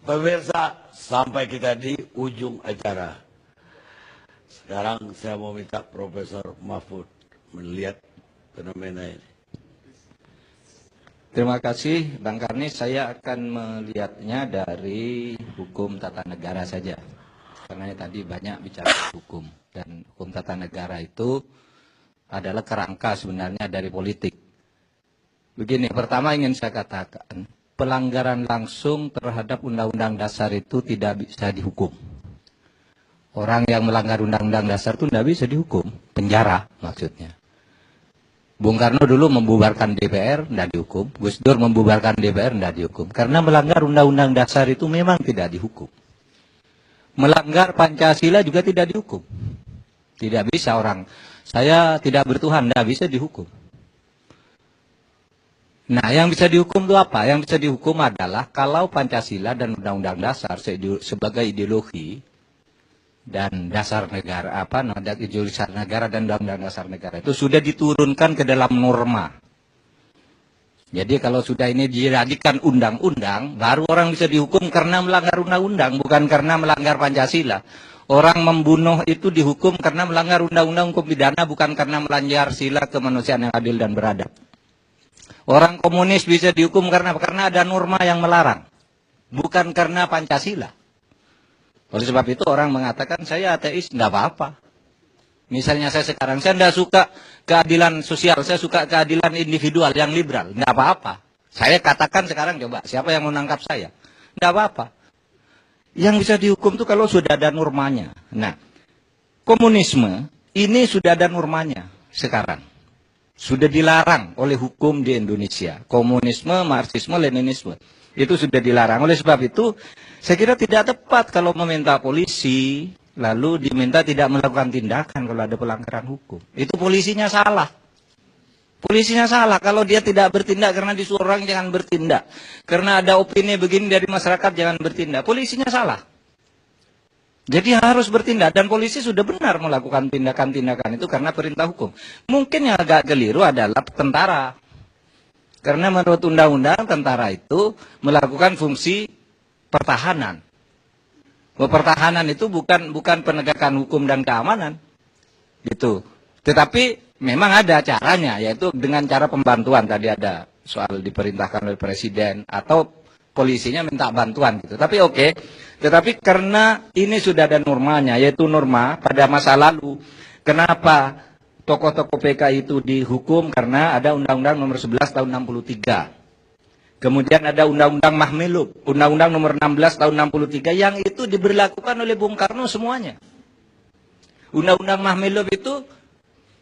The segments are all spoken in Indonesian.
Pemirsa, sampai kita di ujung acara. Sekarang saya mau minta Profesor Mahfud melihat fenomena ini. Terima kasih Bang Karnis, saya akan melihatnya dari hukum tata negara saja. Karena tadi banyak bicara hukum, dan hukum tata negara itu adalah kerangka sebenarnya dari politik. Begini, pertama ingin saya katakan, pelanggaran langsung terhadap Undang-Undang Dasar itu tidak bisa dihukum. Orang yang melanggar Undang-Undang Dasar itu tidak bisa dihukum, penjara maksudnya. Bung Karno dulu membubarkan DPR, tidak dihukum. Gus Dur membubarkan DPR, tidak dihukum. Karena melanggar Undang-Undang Dasar itu memang tidak dihukum. Melanggar Pancasila juga tidak dihukum. Tidak bisa orang, saya tidak bertuhan, tidak bisa dihukum. Nah, yang bisa dihukum itu apa? Yang bisa dihukum adalah kalau Pancasila dan Undang-Undang Dasar sebagai ideologi dan dasar negara, ideologi negara dan Undang-Undang Dasar negara itu sudah diturunkan ke dalam norma. Jadi kalau sudah ini dijadikan undang-undang, baru orang bisa dihukum karena melanggar undang-undang, bukan karena melanggar Pancasila. Orang membunuh itu dihukum karena melanggar undang-undang hukum pidana, bukan karena melanggar sila kemanusiaan yang adil dan beradab. Orang komunis bisa dihukum karena ada norma yang melarang, bukan karena Pancasila. Oleh sebab itu orang mengatakan saya ateis, tidak apa-apa. Misalnya saya sekarang, saya tidak suka keadilan sosial, saya suka keadilan individual yang liberal, tidak apa-apa. Saya katakan sekarang, coba siapa yang menangkap saya? Tidak apa-apa. Yang bisa dihukum itu kalau sudah ada normanya. Nah, komunisme ini sudah ada normanya sekarang. Sudah dilarang oleh hukum di Indonesia. Komunisme, Marxisme, Leninisme. Itu sudah dilarang. Oleh sebab itu, saya kira tidak tepat kalau meminta polisi, lalu diminta tidak melakukan tindakan kalau ada pelanggaran hukum. Itu polisinya salah. Polisinya salah kalau dia tidak bertindak karena disuruh orang jangan bertindak. Karena ada opini begini dari masyarakat jangan bertindak. Polisinya salah. Jadi harus bertindak, dan polisi sudah benar melakukan tindakan-tindakan itu karena perintah hukum. Mungkin yang agak keliru adalah tentara. Karena menurut undang-undang tentara itu melakukan fungsi pertahanan. Pertahanan itu bukan penegakan hukum dan keamanan. Gitu. Tetapi memang ada caranya, yaitu dengan cara pembantuan. Tadi ada soal diperintahkan oleh presiden atau polisinya minta bantuan gitu. Tapi oke. Tetapi karena ini sudah ada normanya, yaitu norma pada masa lalu. Kenapa tokoh-tokoh PKI itu dihukum? Karena ada Undang-Undang nomor 11 tahun 63. Kemudian ada Undang-Undang Mahmilub, Undang-Undang nomor 16 tahun 63 yang itu diberlakukan oleh Bung Karno semuanya. Undang-Undang Mahmilub itu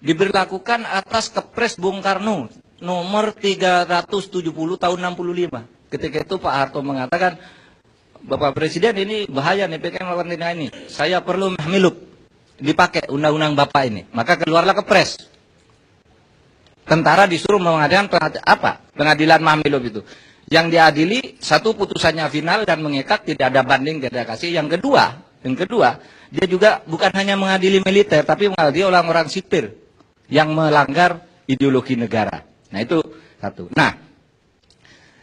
diberlakukan atas Kepres Bung Karno nomor 370 tahun 65. Ketika itu Pak Harto mengatakan, Bapak Presiden ini bahaya nih, PKI melakukan tindakan ini. Saya perlu Mahmilub dipakai undang-undang Bapak ini. Maka keluarlah Kepres. Tentara disuruh mengadakan pengadilan Mahmilub itu. Yang diadili satu putusannya final dan mengikat, tidak ada banding, tidak ada kasih. Yang kedua, dia juga bukan hanya mengadili militer, tapi mengadili orang-orang sipil yang melanggar ideologi negara. Nah itu satu. Nah,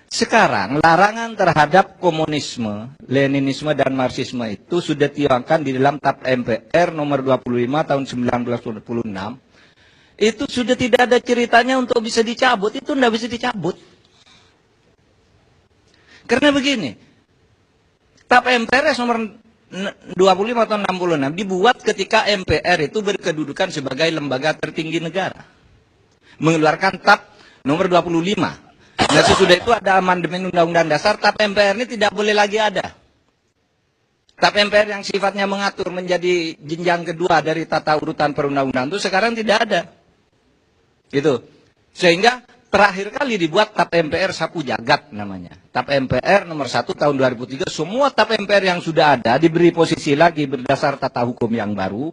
sekarang larangan terhadap komunisme, Leninisme dan Marxisme itu sudah dituangkan di dalam TAP MPR nomor 25 tahun 1926. Itu sudah tidak ada ceritanya untuk bisa dicabut, itu tidak bisa dicabut. Karena begini, TAP MPR nomor 25 tahun 66 dibuat ketika MPR itu berkedudukan sebagai lembaga tertinggi negara. Mengeluarkan TAP nomor 25. Nah sesudah itu ada amandemen Undang-Undang Dasar, TAP MPR ini tidak boleh lagi ada. TAP MPR yang sifatnya mengatur menjadi jenjang kedua dari tata urutan perundang-undang itu sekarang tidak ada. Gitu. Sehingga terakhir kali dibuat TAP MPR Sapu Jagat namanya. TAP MPR nomor 1 tahun 2003, semua TAP MPR yang sudah ada diberi posisi lagi berdasar tata hukum yang baru.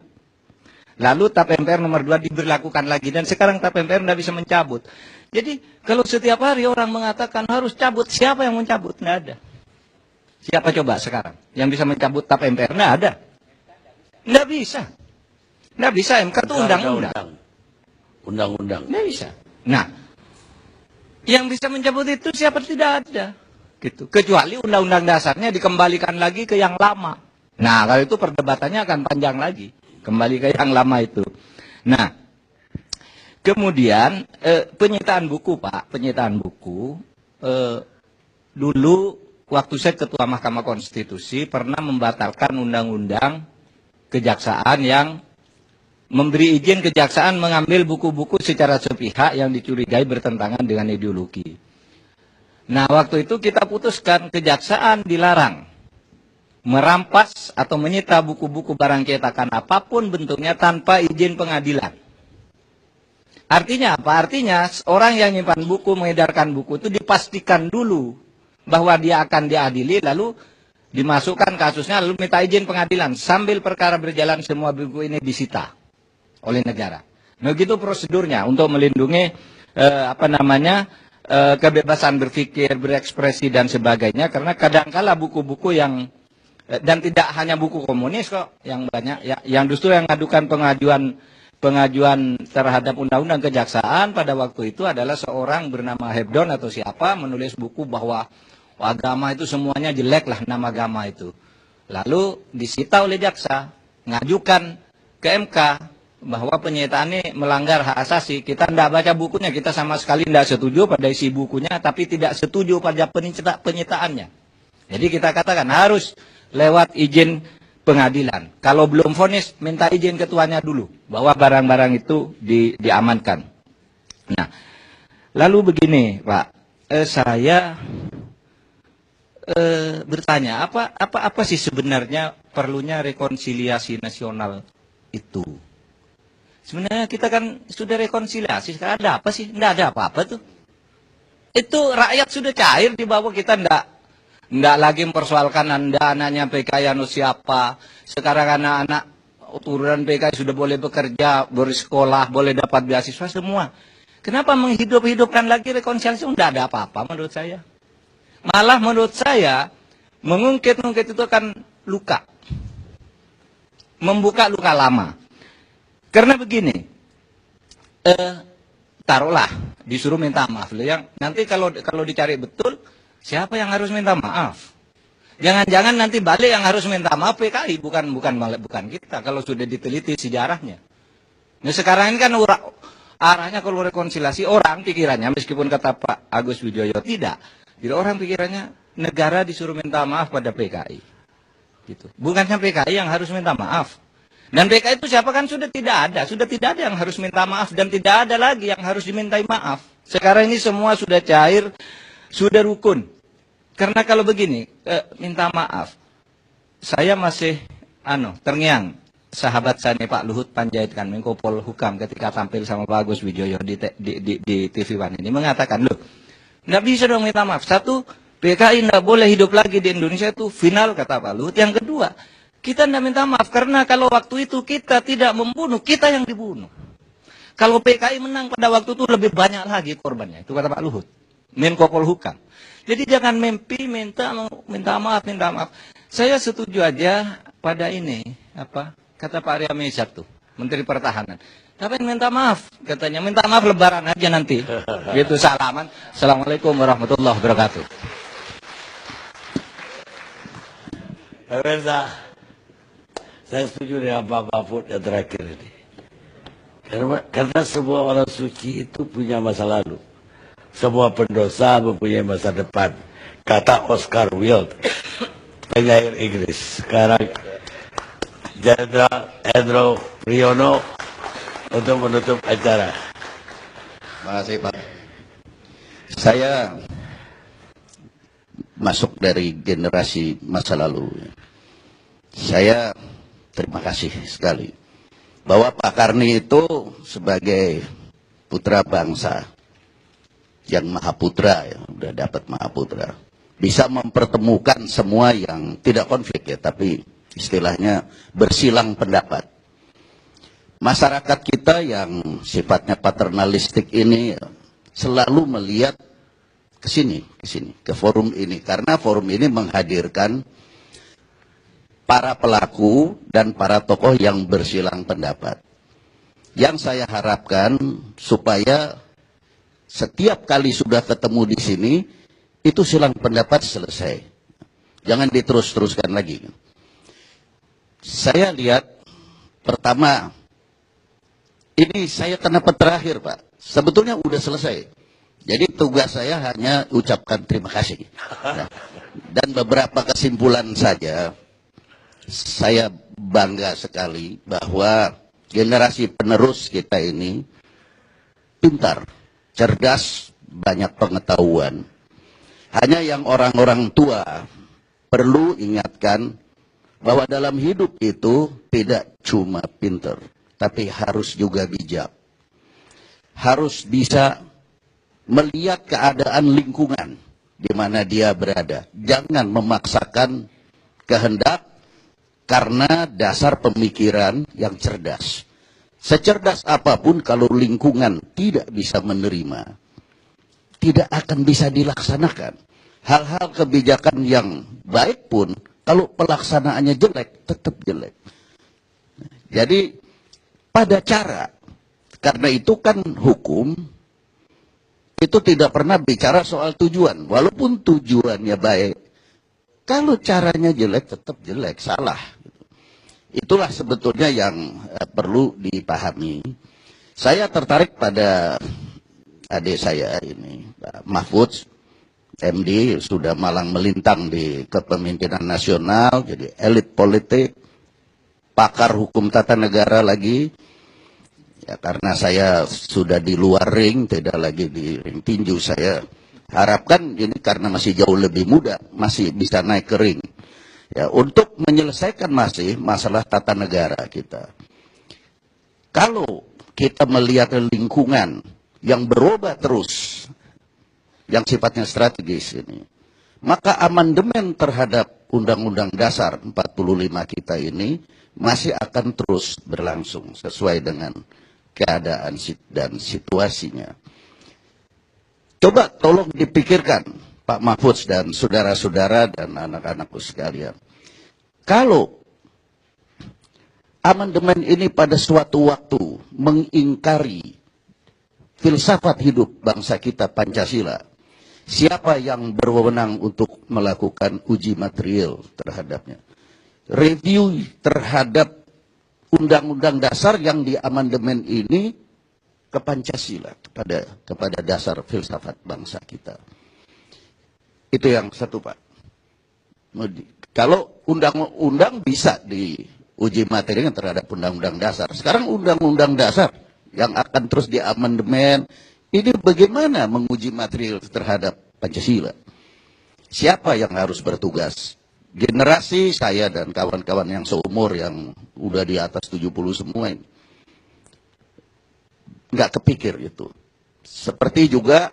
Lalu TAP MPR nomor 2 diberlakukan lagi, dan sekarang TAP MPR tidak bisa mencabut. Jadi kalau setiap hari orang mengatakan harus cabut, siapa yang mencabut? Tidak ada. Siapa coba sekarang yang bisa mencabut TAP MPR? Tidak ada. Tidak bisa. Tidak bisa, MK itu undang-undang. Undang-undang. Tidak bisa. Nah, yang bisa mencabut itu siapa? Tidak ada. Gitu. Kecuali undang-undang dasarnya dikembalikan lagi ke yang lama. Nah, kalau itu perdebatannya akan panjang lagi. Kembali ke yang lama itu. Nah, kemudian penyitaan buku, Pak. Penyitaan buku. Dulu waktu saya Ketua Mahkamah Konstitusi pernah membatalkan undang-undang kejaksaan yang memberi izin kejaksaan mengambil buku-buku secara sepihak yang dicurigai bertentangan dengan ideologi. Nah, waktu itu kita putuskan kejaksaan dilarang merampas atau menyita buku-buku barang cetakan apapun bentuknya tanpa izin pengadilan. Artinya apa? Artinya orang yang menyimpan buku, mengedarkan buku itu dipastikan dulu bahwa dia akan diadili, lalu dimasukkan kasusnya, lalu minta izin pengadilan. Sambil perkara berjalan, semua buku ini disita oleh negara. Nah, begitu prosedurnya untuk melindungi kebebasan berpikir, berekspresi dan sebagainya. Karena kadangkala buku-buku yang dan tidak hanya buku komunis kok yang banyak, ya, yang justru yang mengadukan pengajuan terhadap undang-undang kejaksaan pada waktu itu adalah seorang bernama Hebdon atau siapa menulis buku bahwa agama itu semuanya jelek lah, nama agama itu. Lalu disita oleh jaksa, ngajukan ke MK bahwa penyitaan ini melanggar hak asasi. Kita tidak baca bukunya, kita sama sekali tidak setuju pada isi bukunya, tapi tidak setuju pada penyitaannya. Jadi kita katakan harus lewat izin pengadilan. Kalau belum vonis, minta izin ketuanya dulu bahwa barang-barang itu diamankan. Nah, lalu begini, Pak, saya bertanya, apa sih sebenarnya perlunya rekonsiliasi nasional itu? Sebenarnya kita kan sudah rekonsiliasi, sekarang ada apa sih? Tidak ada apa-apa tuh. Itu rakyat sudah cair di bawah, kita tidak lagi mempersoalkan Anda anaknya PKI anu siapa. Sekarang anak-anak turunan PKI sudah boleh bekerja, bersekolah, boleh dapat beasiswa semua. Kenapa menghidup-hidupkan lagi rekonsiliasi? Tidak ada apa-apa menurut saya. Malah menurut saya mengungkit-ungkit itu akan luka. Membuka luka lama. Karena begini, taruhlah disuruh minta maaf. Yang nanti kalau dicari betul, siapa yang harus minta maaf? Jangan-jangan nanti balik yang harus minta maaf PKI, bukan kita. Kalau sudah diteliti sejarahnya. Nah, sekarang ini kan arahnya kalau rekonsiliasi orang pikirannya, meskipun kata Pak Agus Wijoyo tidak. Jadi orang pikirannya negara disuruh minta maaf pada PKI. Gitu. Bukannya PKI yang harus minta maaf. Dan PKI itu siapa kan sudah tidak ada yang harus minta maaf dan tidak ada lagi yang harus dimintai maaf. Sekarang ini semua sudah cair, sudah rukun. Karena kalau begini, minta maaf, saya masih terngiang sahabat saya nih, Pak Luhut Panjaitan, Menko Polhukam ketika tampil sama Pak Agus Wijoyo di TV One ini mengatakan, loh, nggak bisa dong minta maaf. Satu, PKI nggak boleh hidup lagi di Indonesia, itu final kata Pak Luhut. Yang kedua, kita tidak minta maaf karena kalau waktu itu kita tidak membunuh, kita yang dibunuh. Kalau PKI menang pada waktu itu lebih banyak lagi korbannya. Itu kata Pak Luhut, Menko Polhukam. Jadi jangan mimpi minta maaf. Saya setuju aja pada ini, kata Pak Arya Mezat tuh, Menteri Pertahanan. Tapi minta maaf, katanya minta maaf lebaran aja nanti. Gitu salaman. Assalamualaikum warahmatullahi wabarakatuh. Pemirsa, saya setuju dengan Pak Mahfud yang terakhir ini. Karena semua orang suci itu punya masa lalu. Semua pendosa mempunyai masa depan. Kata Oscar Wilde, penyair Inggris. Sekarang Jenderal Endro Priyono untuk menutup acara. Terima kasih, Pak. Saya masuk dari generasi masa lalu. Saya terima kasih sekali bahwa Pak Karni itu sebagai putra bangsa yang mahaputra, ya, udah dapat mahaputra, bisa mempertemukan semua yang tidak konflik ya, tapi istilahnya bersilang pendapat. Masyarakat kita yang sifatnya paternalistik ini ya, selalu melihat ke sini, ke forum ini, karena forum ini menghadirkan para pelaku dan para tokoh yang bersilang pendapat. Yang saya harapkan supaya setiap kali sudah ketemu di sini, itu silang pendapat selesai. Jangan diterus-teruskan lagi. Saya lihat, pertama, ini saya kenapa terakhir, Pak? Sebetulnya udah selesai. Jadi tugas saya hanya ucapkan terima kasih. Nah, dan beberapa kesimpulan saja, saya bangga sekali bahwa generasi penerus kita ini pintar, cerdas, banyak pengetahuan. Hanya yang orang-orang tua perlu ingatkan bahwa dalam hidup itu tidak cuma pintar, tapi harus juga bijak. Harus bisa melihat keadaan lingkungan di mana dia berada. Jangan memaksakan kehendak karena dasar pemikiran yang cerdas. Secerdas apapun kalau lingkungan tidak bisa menerima, tidak akan bisa dilaksanakan. Hal-hal kebijakan yang baik pun kalau pelaksanaannya jelek, tetap jelek. Jadi pada cara, karena itu kan hukum, itu tidak pernah bicara soal tujuan. Walaupun tujuannya baik, kalau caranya jelek, tetap jelek, salah. Itulah sebetulnya yang perlu dipahami. Saya tertarik pada adik saya ini, Pak Mahfud, MD, sudah malang melintang di kepemimpinan nasional, jadi elit politik, pakar hukum tata negara lagi. Ya, karena saya sudah di luar ring, tidak lagi di ring tinju, saya harapkan ini karena masih jauh lebih muda, masih bisa naik ke ring. Ya, untuk menyelesaikan masih masalah tata negara kita. Kalau kita melihat lingkungan yang berubah terus, yang sifatnya strategis ini, maka amandemen terhadap Undang-Undang Dasar 45 kita ini masih akan terus berlangsung sesuai dengan keadaan dan situasinya. Coba tolong dipikirkan, Pak Mahfud dan saudara-saudara dan anak-anakku sekalian. Kalau amandemen ini pada suatu waktu mengingkari filsafat hidup bangsa kita Pancasila, siapa yang berwenang untuk melakukan uji material terhadapnya? Review terhadap Undang-Undang Dasar yang di amandemen ini ke Pancasila, kepada dasar filsafat bangsa kita. Itu yang satu, Pak. Kalau undang-undang bisa diuji materinya terhadap Undang-Undang Dasar. Sekarang Undang-Undang Dasar yang akan terus di amandemen, ini bagaimana menguji material terhadap Pancasila? Siapa yang harus bertugas? Generasi saya dan kawan-kawan yang seumur yang udah di atas 70 semua ini. Nggak kepikir itu. Seperti juga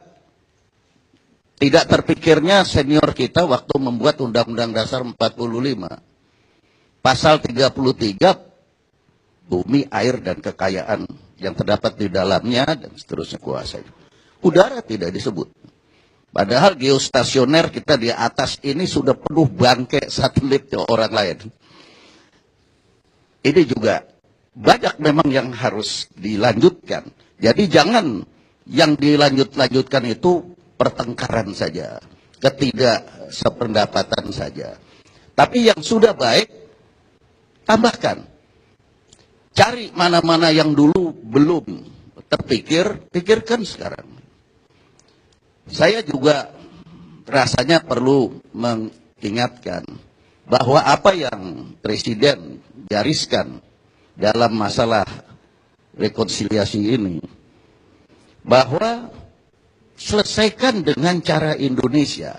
tidak terpikirnya senior kita waktu membuat Undang-Undang Dasar 45. Pasal 33, bumi, air, dan kekayaan yang terdapat di dalamnya, dan seterusnya kuasa. Udara tidak disebut. Padahal geostasioner kita di atas ini sudah penuh bangkai satelit orang lain. Ini juga banyak memang yang harus dilanjutkan. Jadi jangan yang dilanjutkan itu pertengkaran saja, ketidaksependapatan saja. Tapi yang sudah baik, tambahkan. Cari mana-mana yang dulu belum terpikir, pikirkan sekarang. Saya juga rasanya perlu mengingatkan bahwa apa yang Presiden gariskan dalam masalah rekonsiliasi ini, bahwa selesaikan dengan cara Indonesia.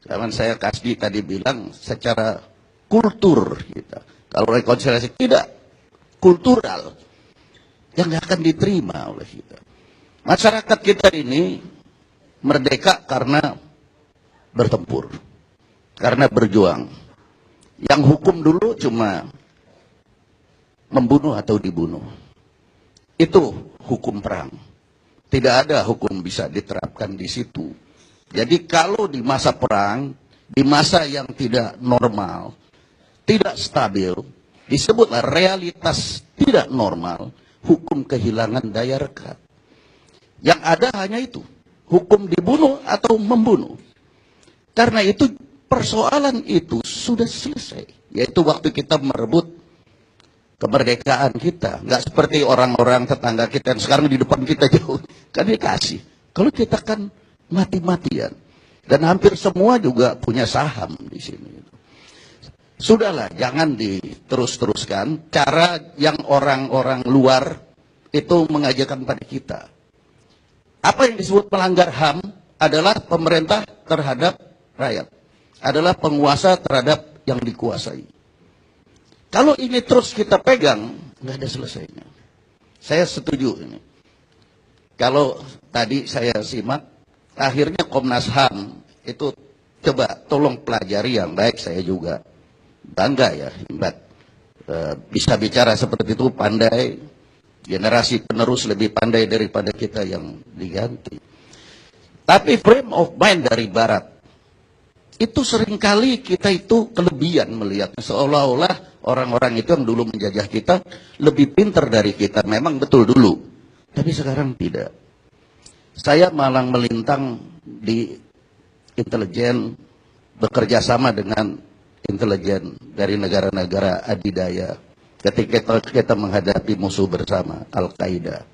Zaman saya Kasdi tadi bilang secara kultur kita. Kalau rekonsiliasi tidak kultural, yang nggak akan diterima oleh kita. Masyarakat kita ini merdeka karena bertempur, karena berjuang. Yang hukum dulu cuma membunuh atau dibunuh. Itu hukum perang. Tidak ada hukum bisa diterapkan di situ. Jadi kalau di masa perang, di masa yang tidak normal, tidak stabil, disebutlah realitas tidak normal, hukum kehilangan daya rekat. Yang ada hanya itu. Hukum dibunuh atau membunuh. Karena itu persoalan itu sudah selesai. Yaitu waktu kita merebut kemerdekaan kita. Nggak seperti orang-orang tetangga kita yang sekarang di depan kita jauh. Kan dikasih. Kalau kita kan mati-matian. Dan hampir semua juga punya saham di sini. Sudahlah, jangan diterus-teruskan. Cara yang orang-orang luar itu mengajarkan pada kita. Apa yang disebut melanggar HAM adalah pemerintah terhadap rakyat. Adalah penguasa terhadap yang dikuasai. Kalau ini terus kita pegang, nggak ada selesainya. Saya setuju ini. Kalau tadi saya simak, akhirnya Komnas HAM itu coba tolong pelajari yang baik. Saya juga bangga ya, hebat. Bisa bicara seperti itu, pandai. Generasi penerus lebih pandai daripada kita yang diganti. Tapi frame of mind dari Barat, itu seringkali kita itu kelebihan melihatnya. Seolah-olah orang-orang itu yang dulu menjajah kita lebih pintar dari kita. Memang betul dulu. Tapi sekarang tidak. Saya malang melintang di intelijen, bekerja sama dengan intelijen dari negara-negara adidaya. Ketika kita menghadapi musuh bersama, Al-Qaeda.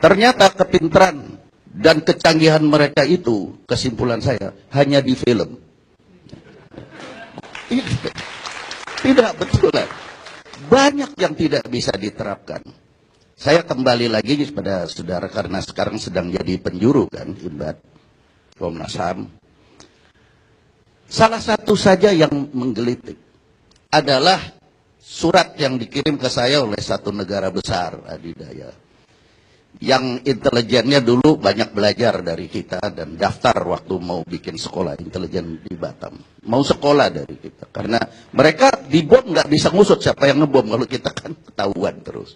Ternyata kepintaran dan kecanggihan mereka itu, kesimpulan saya, hanya di film. Tidak betul. Banyak yang tidak bisa diterapkan. Saya kembali lagi pada saudara, karena sekarang sedang jadi penjuru kan, Imbat Komnas HAM. Salah satu saja yang menggelitik adalah surat yang dikirim ke saya oleh satu negara besar adidaya. Yang intelijennya dulu banyak belajar dari kita dan daftar waktu mau bikin sekolah intelijen di Batam. Mau sekolah dari kita. Karena mereka dibom nggak bisa ngusut siapa yang ngebom, kalau kita kan ketahuan terus.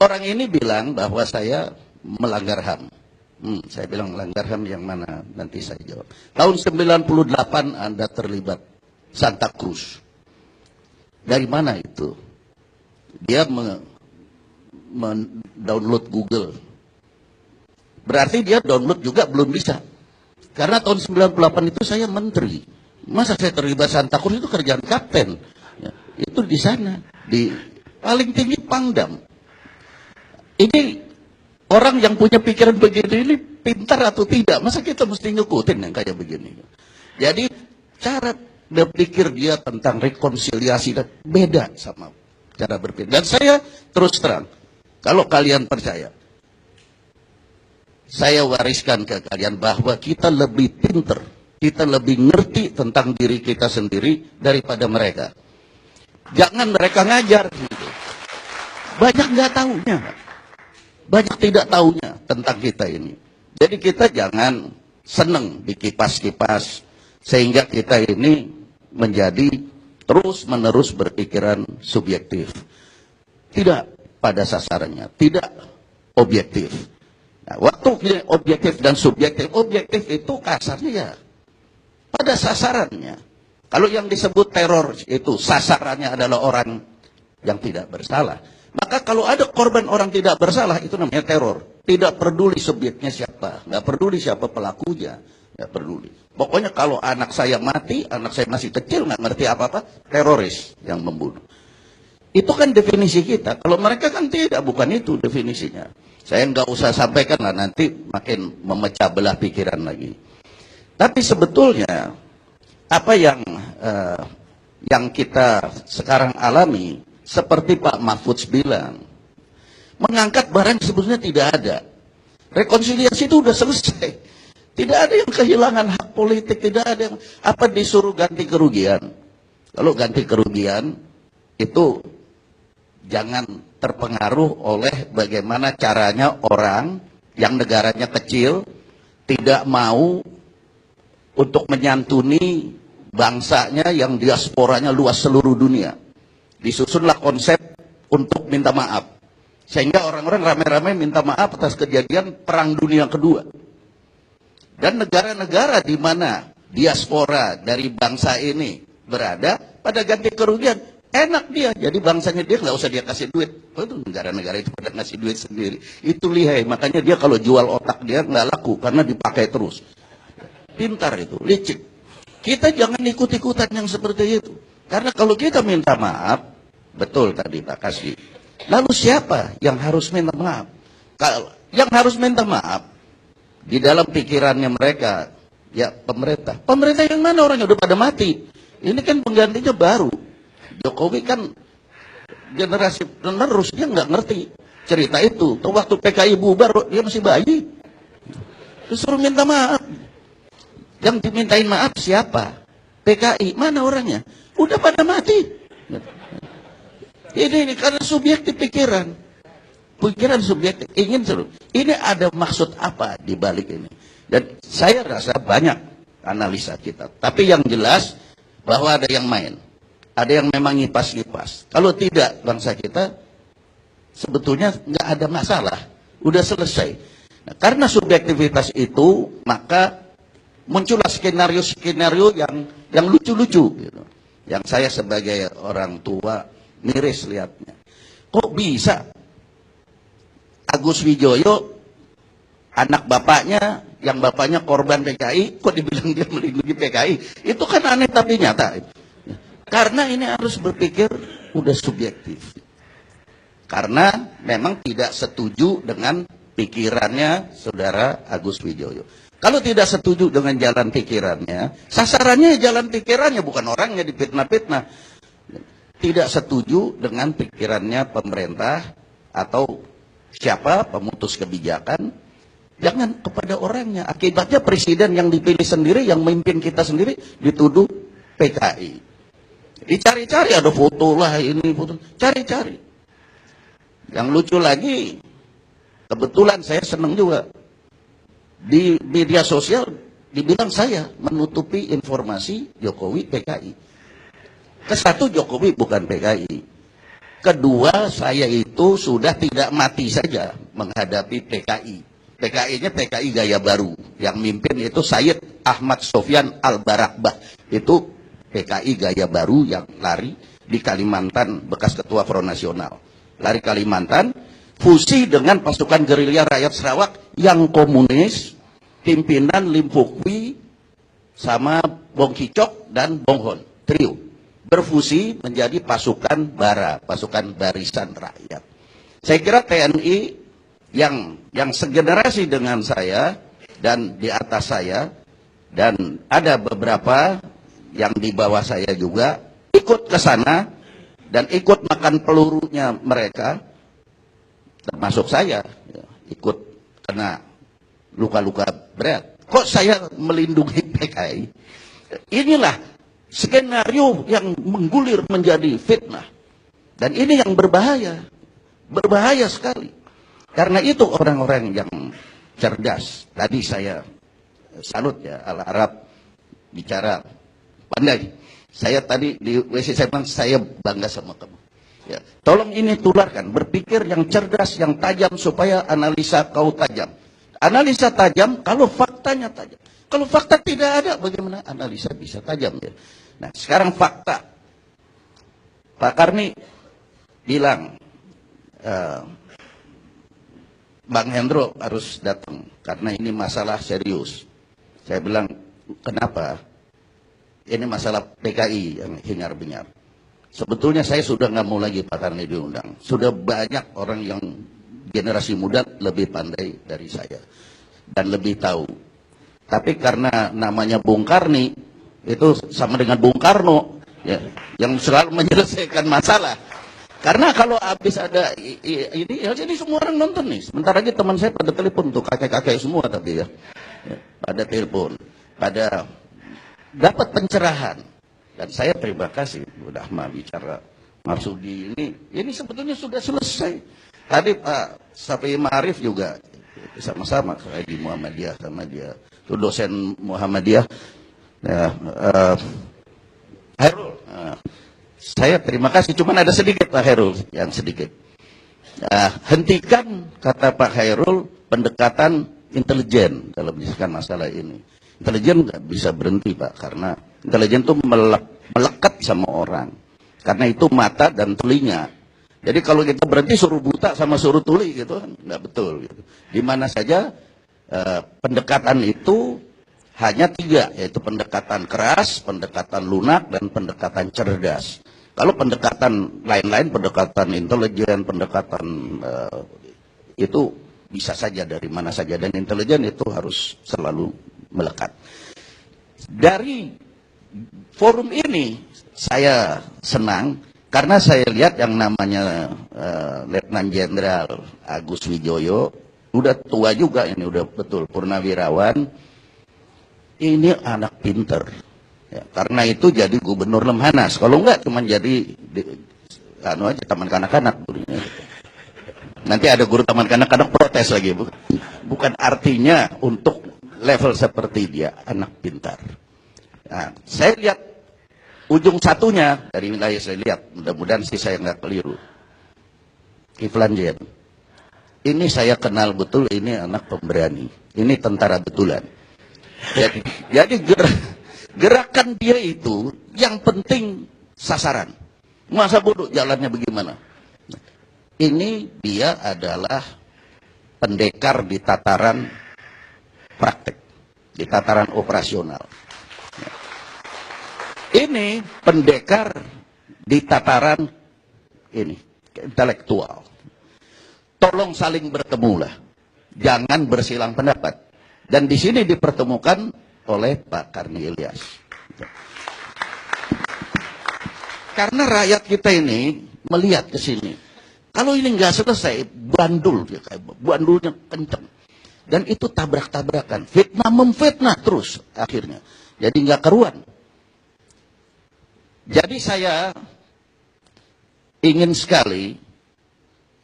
Orang ini bilang bahwa saya melanggar HAM. Saya bilang melanggar HAM yang mana? Nanti saya jawab. Tahun 98 Anda terlibat Santa Cruz. Dari mana itu? Dia download Google. Berarti dia download juga belum bisa. Karena tahun 98 itu saya menteri. Masa saya terlibat Santa Cruz, itu kerjaan kapten. Ya, itu di sana. Di paling tinggi Pangdam. Ini orang yang punya pikiran begini ini pintar atau tidak? Masa kita mesti ngikutin yang kayak begini? Jadi cara berpikir dia tentang rekonsiliasi dan beda sama cara berpikir. Dan saya terus terang, kalau kalian percaya, saya wariskan ke kalian bahwa kita lebih pintar, kita lebih ngerti tentang diri kita sendiri daripada mereka. Jangan mereka ngajar. Gitu. Banyak nggak tahunya, banyak tidak tahunya tentang kita ini. Jadi kita jangan seneng dikipas-kipas sehingga kita ini menjadi terus-menerus berpikiran subjektif. Tidak pada sasarannya, tidak objektif. Nah, waktu objektif dan subjektif, objektif itu kasarnya ya pada sasarannya. Kalau yang disebut teror itu sasarannya adalah orang yang tidak bersalah. Maka kalau ada korban orang tidak bersalah, itu namanya teror. Tidak peduli subjeknya siapa, nggak peduli siapa pelakunya, nggak peduli. Pokoknya kalau anak saya mati, anak saya masih kecil, nggak ngerti apa-apa, teroris yang membunuh. Itu kan definisi kita. Kalau mereka kan tidak, bukan itu definisinya. Saya nggak usah sampaikan lah, nanti makin memecah belah pikiran lagi. Tapi sebetulnya apa yang kita sekarang alami, seperti Pak Mahfudz bilang, mengangkat barang sebetulnya tidak ada. Rekonsiliasi itu sudah selesai. Tidak ada yang kehilangan hak politik, tidak ada yang apa disuruh ganti kerugian. Kalau ganti kerugian itu jangan terpengaruh oleh bagaimana caranya orang yang negaranya kecil tidak mau untuk menyantuni bangsanya yang diasporanya luas seluruh dunia. Disusunlah konsep untuk minta maaf. Sehingga orang-orang ramai-ramai minta maaf atas kejadian Perang Dunia Kedua. Dan negara-negara di mana diaspora dari bangsa ini berada, pada ganti kerugian, enak dia. Jadi bangsanya dia nggak usah dia kasih duit. Oh, itu negara-negara itu pada ngasih duit sendiri. Itu lihai. Makanya dia kalau jual otak dia nggak laku, karena dipakai terus. pintar itu, licik. Kita jangan ikut-ikutan yang seperti itu. Karena kalau kita minta maaf, betul tadi Pak Kasih. Lalu siapa yang harus minta maaf? Yang harus minta maaf di dalam pikirannya mereka, ya pemerintah. Pemerintah yang mana, orangnya udah pada mati. Ini kan penggantinya baru. Jokowi kan generasi penerus, dia nggak ngerti cerita itu. Tuh waktu PKI bubar, dia masih bayi. Disuruh minta maaf. Yang dimintain maaf siapa? PKI, mana orangnya? Udah pada mati. Ini karena subjektif pikiran. Pikiran subjektif. Ingin seru. Ini ada maksud apa di balik ini? Dan saya rasa banyak analisa kita. Tapi yang jelas bahwa ada yang main. Ada yang memang ngipas-ngipas. Kalau tidak, bangsa kita sebetulnya nggak ada masalah. Udah selesai. Nah, karena subjektivitas itu, maka muncullah skenario-skenario yang lucu-lucu. Gitu. Yang saya sebagai orang tua miris lihatnya. Kok bisa Agus Wijoyo, anak bapaknya, yang bapaknya korban PKI, kok dibilang dia melindungi PKI? Itu kan aneh tapi nyata. Karena ini harus berpikir udah subjektif. Karena memang tidak setuju dengan pikirannya saudara Agus Wijoyo. Kalau tidak setuju dengan jalan pikirannya, sasarannya jalan pikirannya, bukan orangnya difitnah-fitnah. Tidak setuju dengan pikirannya pemerintah atau siapa pemutus kebijakan, jangan kepada orangnya. Akibatnya presiden yang dipilih sendiri, yang memimpin kita sendiri, dituduh PKI. Dicari-cari, ada foto lah, ini foto, cari-cari. Yang lucu lagi, kebetulan saya senang juga. Di media sosial dibilang saya menutupi informasi Jokowi PKI. Kesatu, Jokowi bukan PKI. Kedua, saya itu sudah tidak mati saja menghadapi PKI. PKI-nya PKI gaya baru. Yang mimpin itu Sayyid Ahmad Sofyan Al-Barakbah. Itu PKI gaya baru yang lari di Kalimantan, bekas ketua Front Nasional. Lari Kalimantan, fusi dengan pasukan gerilya rakyat Sarawak yang komunis, pimpinan Lim Pukwi sama Bong Kicok dan Bong Hon, trio. Berfusi menjadi pasukan bara, pasukan barisan rakyat. Saya kira TNI yang segenerasi dengan saya dan di atas saya, dan ada beberapa yang di bawah saya juga ikut ke sana dan ikut makan pelurunya mereka, termasuk saya, ikut kena luka-luka berat. Kok saya melindungi PKI? Inilah skenario yang menggulir menjadi fitnah. Dan ini yang berbahaya. Berbahaya sekali. Karena itu orang-orang yang cerdas. Tadi saya salut ya, Al-Arab bicara pandai. Saya tadi di WC saya bilang, saya bangga sama kamu. Ya, tolong ini tularkan, berpikir yang cerdas, yang tajam, supaya analisa kau tajam. Analisa tajam kalau faktanya tajam. Kalau fakta tidak ada, bagaimana analisa bisa tajam ya? Nah, sekarang fakta. Pak Karni bilang, Bang Hendro harus datang karena ini masalah serius. Saya bilang, kenapa? Ini masalah PKI yang hingar-bingar. Sebetulnya saya sudah nggak mau lagi Pak Karni diundang. Sudah banyak orang yang generasi muda lebih pandai dari saya dan lebih tahu. Tapi karena namanya Bung Karni, itu sama dengan Bung Karno ya, yang selalu menyelesaikan masalah. Karena kalau habis ada ini, ya jadi semua orang nonton nih. Sebentar lagi teman saya pada telepon tuh, kakek-kakek semua tapi ya, pada telepon, pada dapat pencerahan. Dan saya terima kasih udah mau bicara Marsudi ini sebetulnya sudah selesai. Tadi Pak Safi Ma'arif juga sama-sama saya di Muhammadiyah sama dia, itu dosen Muhammadiyah. Ya, Hairul, saya terima kasih. Cuman ada sedikit Pak Hairul, yang sedikit. Hentikan, kata Pak Hairul, pendekatan intelijen dalam menyelesaikan masalah ini. Intelijen nggak bisa berhenti Pak, karena intelijen itu melekat sama orang. Karena itu mata dan telinga. Jadi kalau kita berhenti suruh buta sama suruh tuli gitu kan nggak betul. Gitu. Di mana saja pendekatan itu hanya 3, yaitu pendekatan keras, pendekatan lunak, dan pendekatan cerdas. Kalau pendekatan lain-lain, pendekatan intelijen, pendekatan itu bisa saja dari mana saja, dan intelijen itu harus selalu melekat. Dari forum ini saya senang karena saya lihat yang namanya Letnan Jenderal Agus Wijoyo udah tua juga, ini udah betul purnawirawan. Ini anak pinter. Ya, karena itu jadi gubernur Lemhanas. Kalau enggak cuma jadi aja taman kanak-kanak. Nanti ada guru taman kanak-kanak protes lagi. Bukan artinya untuk level seperti dia, anak pintar. Nah, saya lihat ujung satunya dari wilayah saya lihat, mudah-mudahan sih saya nggak keliru. Kiflan Zen. Ini saya kenal betul, ini anak pemberani. Ini tentara betulan. Jadi gerakan dia itu yang penting sasaran. Masa bodoh jalannya bagaimana? Ini dia adalah pendekar di tataran praktek, di tataran operasional. Ini pendekar di tataran ini intelektual. Tolong saling bertemulah, jangan bersilang pendapat. Dan di sini dipertemukan oleh Pak Karni Ilyas. Karena rakyat kita ini melihat ke sini. Kalau ini nggak selesai, bandul, bandulnya kencang. Dan itu tabrak-tabrakan, fitnah memfitnah terus akhirnya. Jadi nggak keruan. Jadi saya ingin sekali,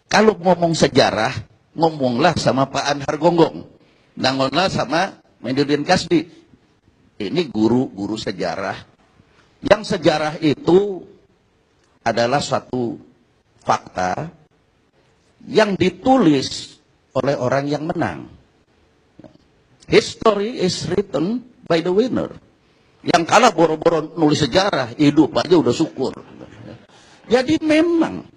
kalau ngomong sejarah, ngomonglah sama Pak Anhar Gonggong. Nangonlah sama Mendirdin Kasdi. Ini guru-guru sejarah. Yang sejarah itu adalah suatu fakta yang ditulis oleh orang yang menang. History is written by the winner. Yang kalah boro-boro nulis sejarah, hidup aja udah syukur. Jadi memang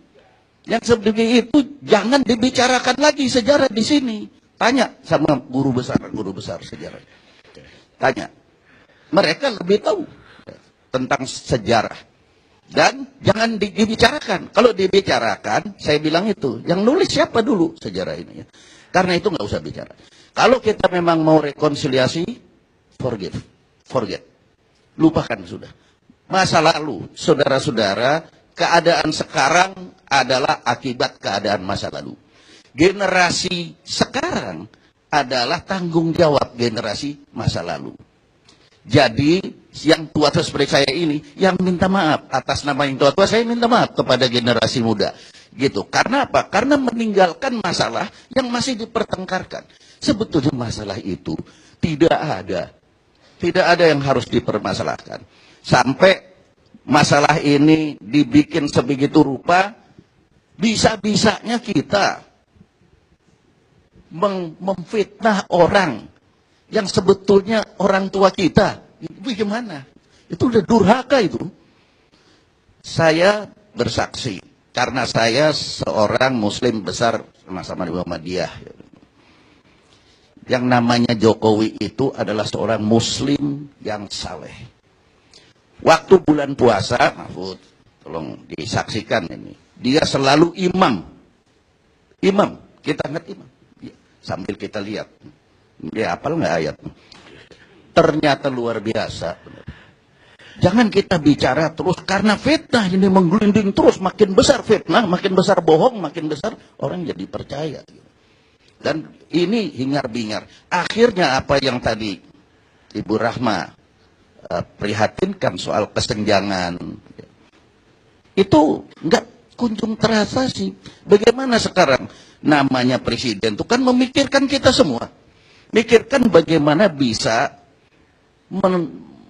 yang seperti itu jangan dibicarakan lagi sejarah di sini. Tanya sama guru besar sejarah. Tanya. Mereka lebih tahu tentang sejarah. Dan jangan dibicarakan. Kalau dibicarakan, saya bilang itu. Yang nulis siapa dulu sejarah ini? Ya. Karena itu nggak usah bicara. Kalau kita memang mau rekonsiliasi, forget. Lupakan sudah. Masa lalu, saudara-saudara, keadaan sekarang adalah akibat keadaan masa lalu. Generasi sekarang adalah tanggung jawab generasi masa lalu. Jadi yang tua seperti saya ini yang minta maaf atas nama yang tua-tua, saya minta maaf kepada generasi muda. Gitu. Karena apa? Karena meninggalkan masalah yang masih dipertengkarkan. Sebetulnya masalah itu tidak ada yang harus dipermasalahkan. Sampai masalah ini dibikin sebegitu rupa, bisa-bisanya kita memfitnah orang yang sebetulnya orang tua kita. Bagaimana? Itu udah durhaka itu. Saya bersaksi karena saya seorang muslim besar sama-sama di Muhammadiyah. Yang namanya Jokowi itu adalah seorang muslim yang saleh. Waktu bulan puasa, Mahfud, tolong disaksikan ini. Dia selalu imam. Kita ingat imam. Sambil kita lihat, dia hafal nggak ayat? Ternyata luar biasa. Jangan kita bicara terus karena fitnah ini menggelinding terus, makin besar fitnah, makin besar bohong, makin besar orang jadi percaya. Dan ini hingar-bingar. Akhirnya apa yang tadi Ibu Rahma prihatinkan soal kesenjangan, itu nggak kunjung terasa sih. Bagaimana sekarang? Namanya presiden itu kan memikirkan kita semua. Mikirkan bagaimana bisa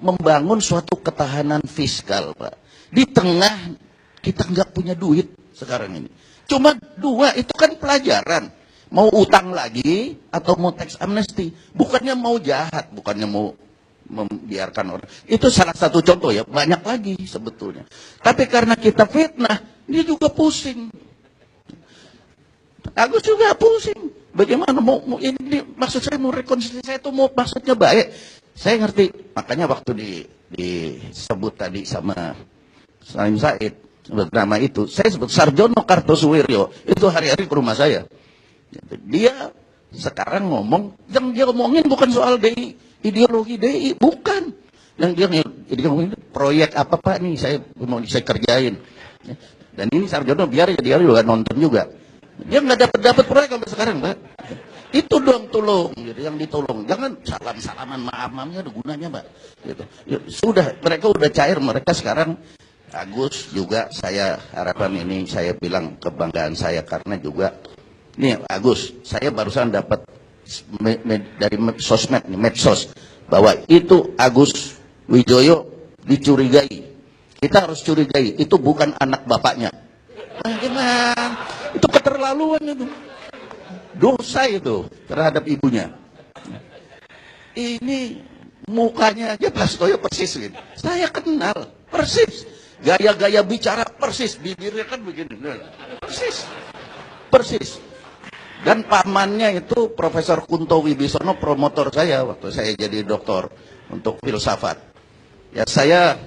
membangun suatu ketahanan fiskal, Pak. Di tengah kita nggak punya duit sekarang ini. Cuma 2, itu kan pelajaran. Mau utang lagi atau mau tax amnesty. Bukannya mau jahat, bukannya mau membiarkan orang. Itu salah satu contoh ya, banyak lagi sebetulnya. Tapi karena kita fitnah, dia juga pusing. Agus juga pusing. Bagaimana mau ini maksud saya mau rekonsiliasi, saya itu mau maksudnya baik. Saya ngerti, makanya waktu disebut tadi sama Salim Said, sebut nama itu, saya sebut Sarjono Kartosuwiryo, itu hari-hari ke rumah saya. Dia sekarang ngomong, yang dia ngomongin bukan soal DI, ideologi DI, bukan. Yang dia ngomongin proyek apa Pak nih, saya mau kerjain. Dan ini Sarjono biar dia juga nonton juga. Dia nggak dapat proyek sampai sekarang, Pak. Itu dong tolong, gitu, yang ditolong. Jangan salaman maaf-maafnya ada gunanya, Pak. Gitu. Ya, sudah, mereka udah cair, mereka sekarang Agus juga saya harapan ini saya bilang kebanggaan saya karena juga nih Agus, saya barusan dapat dari sosmed nih, medsos bahwa itu Agus Wijoyo dicurigai. Kita harus curigai, itu bukan anak bapaknya. Nah, gimana? Itu keterlaluan itu. Dosa itu terhadap ibunya. Ini mukanya aja Prastoyo persis gitu. Saya kenal persis. Gaya-gaya bicara persis. Bibirnya kan begini. Persis. Persis. Dan pamannya itu Profesor Kunto Wibisono, promotor saya waktu saya jadi doktor untuk filsafat. Ya saya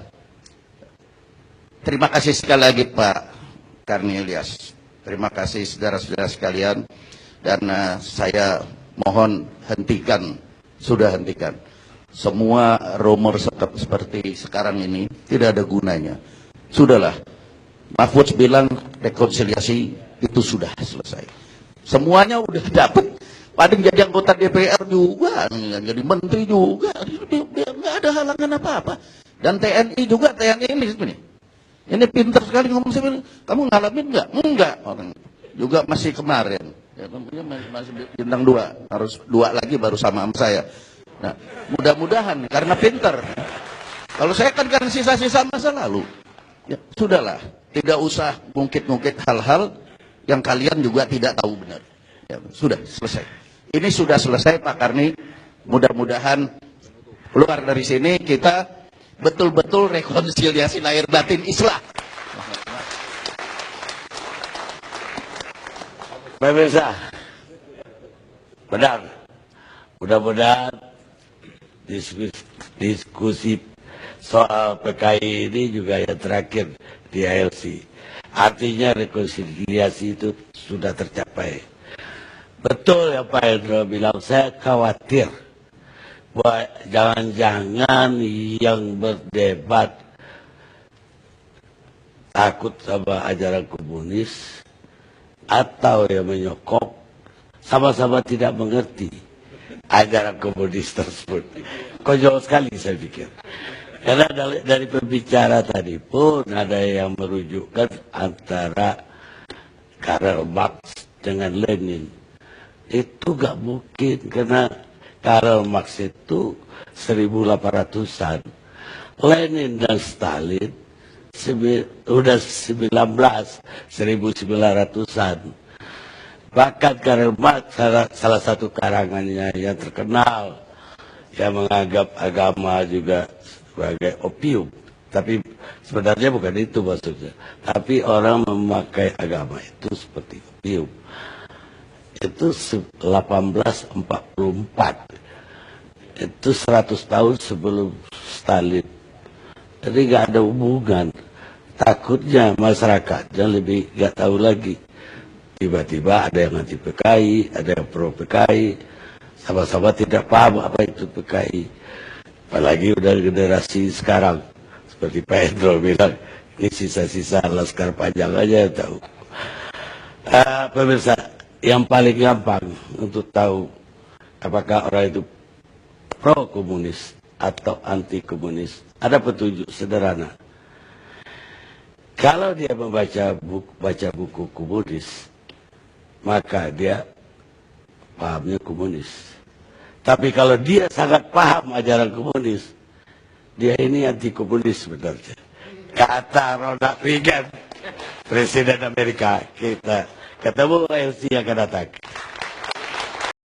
terima kasih sekali lagi Pak Karni Ilyas. Terima kasih saudara-saudara sekalian. Dan saya mohon sudah hentikan. Semua rumor seperti sekarang ini tidak ada gunanya. Sudahlah. Mahfud bilang rekonsiliasi itu sudah selesai. Semuanya udah dapat. Paling jadi anggota DPR juga, jadi menteri juga. Nggak ada halangan apa-apa. Dan TNI juga, TNI ini pintar sekali ngomong. Saya bilang, kamu ngalamin nggak? Enggak. Orang juga masih kemarin. Ya, masih bintang 2, harus 2 lagi baru sama saya. Nah, mudah-mudahan karena pinter. Kalau saya kan karena sisa-sisa masa lalu. Ya, sudahlah, tidak usah ngungkit-ngungkit hal-hal yang kalian juga tidak tahu benar. Ya, sudah selesai. Ini sudah selesai Pak Karni. Mudah-mudahan keluar dari sini kita betul-betul rekonsiliasi lahir batin Islam. Pemirsa, benar. Mudah-mudahan diskusi soal PKI ini juga yang terakhir di ALC. Artinya rekonsiliasi itu sudah tercapai. Betul ya Pak Hendro bilang, saya khawatir bahwa jangan-jangan yang berdebat takut sama ajaran komunis atau yang menyokong sama-sama tidak mengerti ajaran komunis tersebut. Konyol sekali saya pikir. Karena dari pembicara tadi pun ada yang merujukkan antara Karl Marx dengan Lenin. Itu gak mungkin karena Karl Marx itu 1800-an. Lenin dan Stalin udah 1900-an. Bahkan Karl Marx salah satu karangannya yang terkenal yang menganggap agama juga sebagai opium. Tapi sebenarnya bukan itu maksudnya. Tapi orang memakai agama itu seperti opium. Itu 1844. Itu 100 tahun sebelum Stalin. Jadi nggak ada hubungan. Takutnya masyarakatnya lebih nggak tahu lagi. Tiba-tiba ada yang anti PKI, ada yang pro PKI, sama-sama tidak paham apa itu PKI. Apalagi udah generasi sekarang, seperti Pak Hendro bilang, ini sisa-sisa Laskar Panjang aja yang tahu. Pemirsa, yang paling gampang untuk tahu apakah orang itu pro komunis atau anti komunis, ada petunjuk sederhana. Kalau dia baca buku komunis, maka dia pahamnya komunis. Tapi kalau dia sangat paham ajaran komunis, dia ini anti komunis sebenarnya. Kata Ronald Reagan, Presiden Amerika, kita ketemu LC yang akan datang.